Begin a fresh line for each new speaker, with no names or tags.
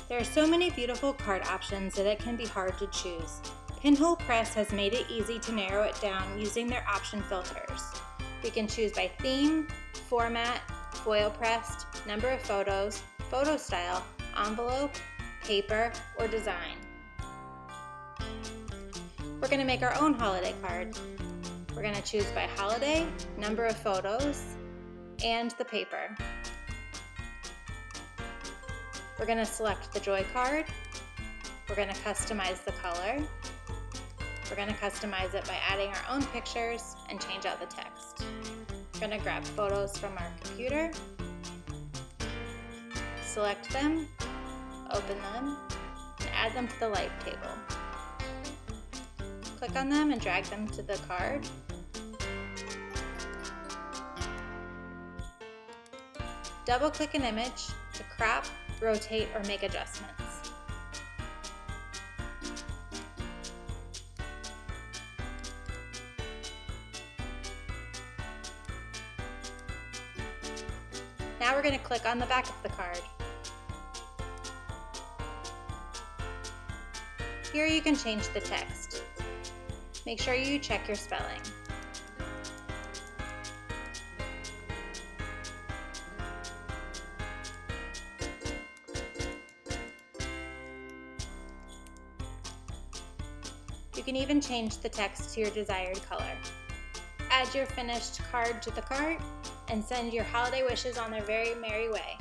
There are so many beautiful card options that it can be hard to choose. Pinhole Press has made it easy to narrow it down using their option filters. We can choose by theme, format, foil pressed, number of photos, photo style, envelope, paper, or design. We're going to make our own holiday card. We're going to choose by holiday, number of photos, and the paper. We're going to select the Joy card. We're going to customize the color. We're going to customize it by adding our own pictures and change out the text. We're going to grab photos from our computer, select them, open them, and add them to the light table. Click on them and drag them to the card. Double-click an image to crop, rotate, or make adjustments. Now we're going to click on the back of the card. Here you can change the text. Make sure you check your spelling. You can even change the text to your desired color. Add your finished card to the cart and send your holiday wishes on their very merry way.